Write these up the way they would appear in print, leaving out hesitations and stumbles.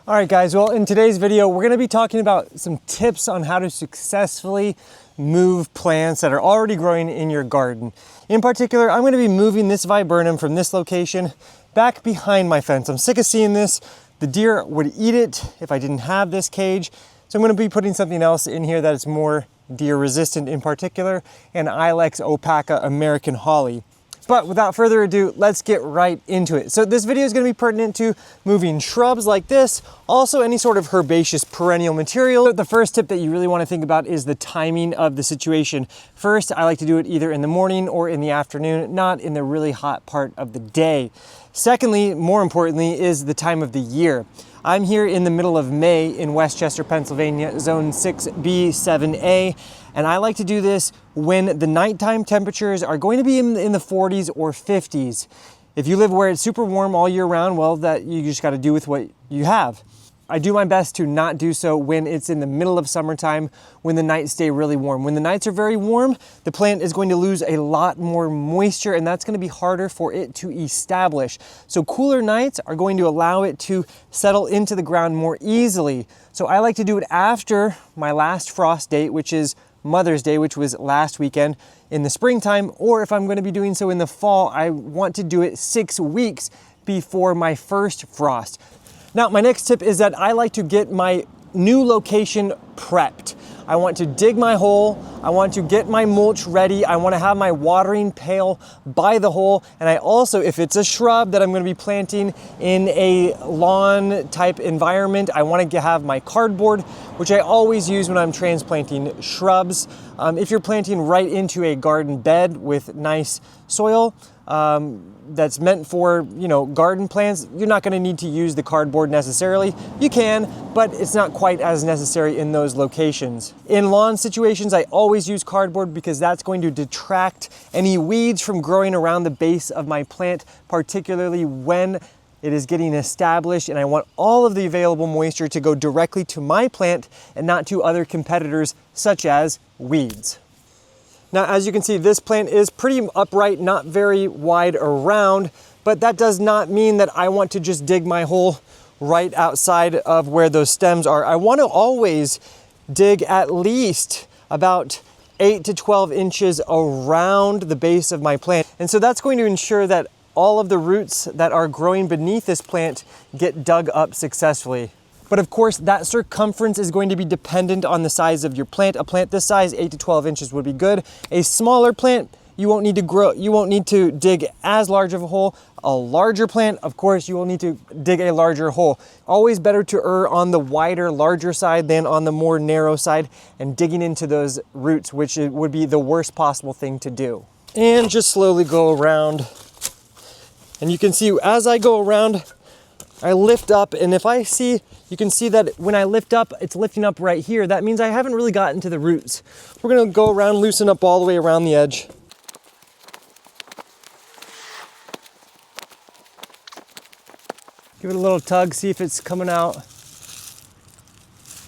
All right guys, well in today's video, we're gonna be talking about some tips on how to successfully move plants that are already growing in your garden. In particular, I'm gonna be moving this viburnum from this location back behind my fence. I'm sick of seeing this. The deer would eat it if I didn't have this cage. So I'm gonna be putting something else in here that is more deer resistant in particular, and Ilex opaca American holly. But without further ado, let's get right into it. So this video is gonna be pertinent to moving shrubs like this, also any sort of herbaceous perennial material. The first tip that you really wanna think about is the timing of the situation. First, I like to do it either in the morning or in the afternoon, not in the really hot part of the day. Secondly, more importantly, is the time of the year. I'm here in the middle of May in Westchester, Pennsylvania, zone 6B, 7A, and I like to do this when the nighttime temperatures are going to be in the 40s or 50s. If you live where it's super warm all year round, well, that you just got to do with what you have. I do my best to not do so when it's in the middle of summertime, when the nights stay really warm. When the nights are very warm, the plant is going to lose a lot more moisture, and that's going to be harder for it to establish. So cooler nights are going to allow it to settle into the ground more easily. So I like to do it after my last frost date, which is Mother's Day, which was last weekend in the springtime, or if I'm going to be doing so in the fall, I want to do it 6 weeks before my first frost. Now, my next tip is that I like to get my new location prepped. I want to dig my hole, I want to get my mulch ready, I want to have my watering pail by the hole, and I also, if it's a shrub that I'm going to be planting in a lawn type environment, I want to have my cardboard, which I always use when I'm transplanting shrubs. If you're planting right into a garden bed with nice soil, that's meant for, garden plants, you're not going to need to use the cardboard necessarily. You can, but it's not quite as necessary in those locations. In lawn situations, I always use cardboard because that's going to detract any weeds from growing around the base of my plant, particularly when it is getting established, and I want all of the available moisture to go directly to my plant and not to other competitors such as weeds. Now, as you can see, this plant is pretty upright, not very wide around, but that does not mean that I want to just dig my hole right outside of where those stems are. I want to always dig at least about 8 to 12 inches around the base of my plant. And so that's going to ensure that all of the roots that are growing beneath this plant get dug up successfully. But of course, that circumference is going to be dependent on the size of your plant. A plant this size, 8 to 12 inches would be good. A smaller plant, you won't need to dig as large of a hole. A larger plant, of course, you will need to dig a larger hole. Always better to err on the wider, larger side than on the more narrow side, and digging into those roots, which would be the worst possible thing to do. And just slowly go around. And you can see as I go around, I lift up, and you can see that when I lift up, it's lifting up right here. That means I haven't really gotten to the roots. We're gonna go around, loosen up all the way around the edge. Give it a little tug, see if it's coming out.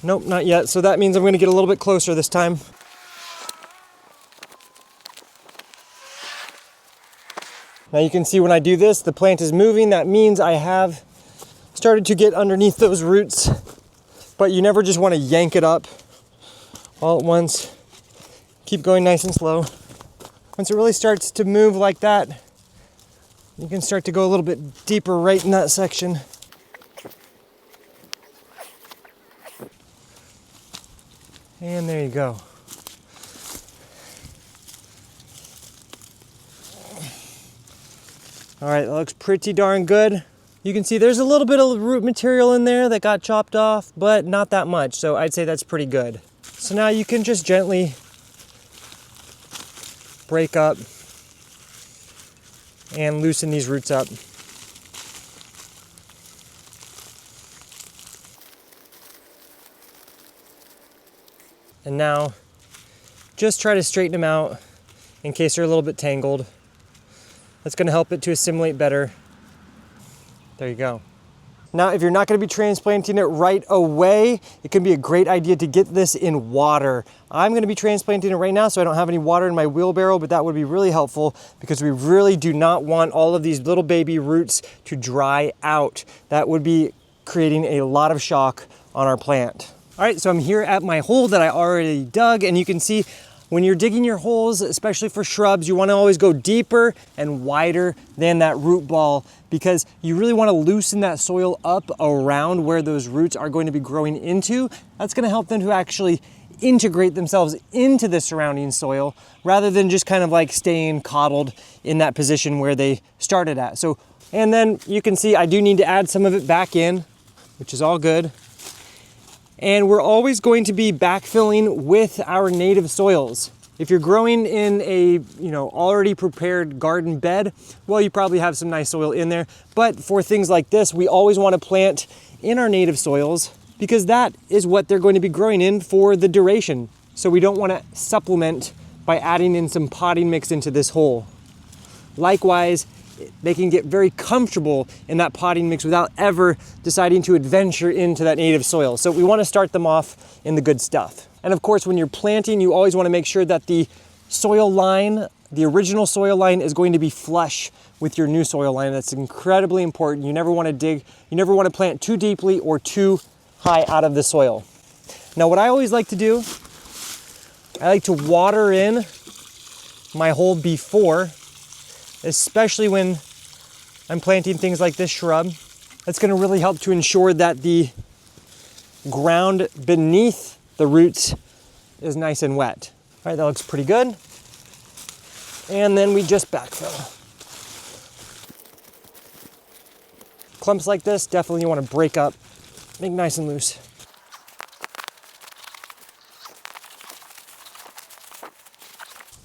Nope, not yet. So that means I'm gonna get a little bit closer this time. Now you can see when I do this, the plant is moving. That means I have started to get underneath those roots, but you never just want to yank it up all at once. Keep going nice and slow. Once it really starts to move like that, you can start to go a little bit deeper right in that section. And there you go. All right, that looks pretty darn good. You can see there's a little bit of root material in there that got chopped off, but not that much, so I'd say that's pretty good. So now you can just gently break up and loosen these roots up. And now just try to straighten them out in case they're a little bit tangled. That's going to help it to assimilate better. There you go. Now, if you're not going to be transplanting it right away, it can be a great idea to get this in water. I'm going to be transplanting it right now, so I don't have any water in my wheelbarrow, but that would be really helpful because we really do not want all of these little baby roots to dry out. That would be creating a lot of shock on our plant. All right, so I'm here at my hole that I already dug, and you can see when you're digging your holes, especially for shrubs, you want to always go deeper and wider than that root ball, because you really want to loosen that soil up around where those roots are going to be growing into. That's going to help them to actually integrate themselves into the surrounding soil rather than just kind of like staying coddled in that position where they started at. So, and then you can see I do need to add some of it back in, which is all good. And we're always going to be backfilling with our native soils. If you're growing in a already prepared garden bed, well, you probably have some nice soil in there. But for things like this, we always want to plant in our native soils because that is what they're going to be growing in for the duration. So we don't want to supplement by adding in some potting mix into this hole. Likewise, they can get very comfortable in that potting mix without ever deciding to adventure into that native soil. So we want to start them off in the good stuff. And of course, when you're planting, you always want to make sure that the soil line, the original soil line, is going to be flush with your new soil line. That's incredibly important. You never want to dig, you never want to plant too deeply or too high out of the soil. Now, what I always like to do, I like to water in my hole before, especially when I'm planting things like this shrub. That's going to really help to ensure that the ground beneath the roots is nice and wet. All right, that looks pretty good. And then we just backfill. Clumps like this, definitely you want to break up, make nice and loose.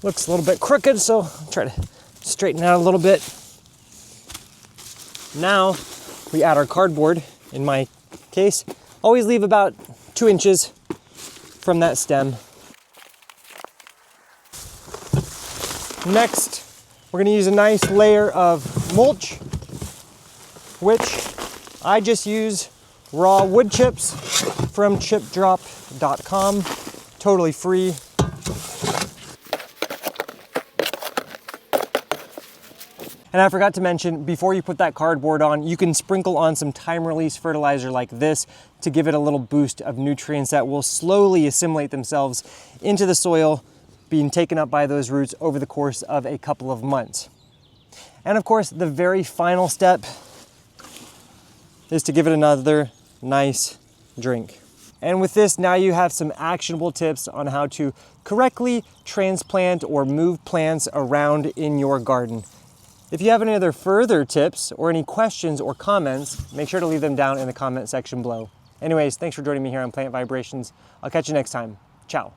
Looks a little bit crooked, so I'll try to straighten it out a little bit. Now we add our cardboard. In my case, always leave about 2 inches from that stem. Next, we're going to use a nice layer of mulch, which I just use raw wood chips from chipdrop.com, totally free. And I forgot to mention, before you put that cardboard on, you can sprinkle on some time-release fertilizer like this to give it a little boost of nutrients that will slowly assimilate themselves into the soil, being taken up by those roots over the course of a couple of months. And of course, the very final step is to give it another nice drink. And with this, now you have some actionable tips on how to correctly transplant or move plants around in your garden. If you have any other further tips or any questions or comments, make sure to leave them down in the comment section below. Anyways, thanks for joining me here on Plant Vibrations. I'll catch you next time. Ciao.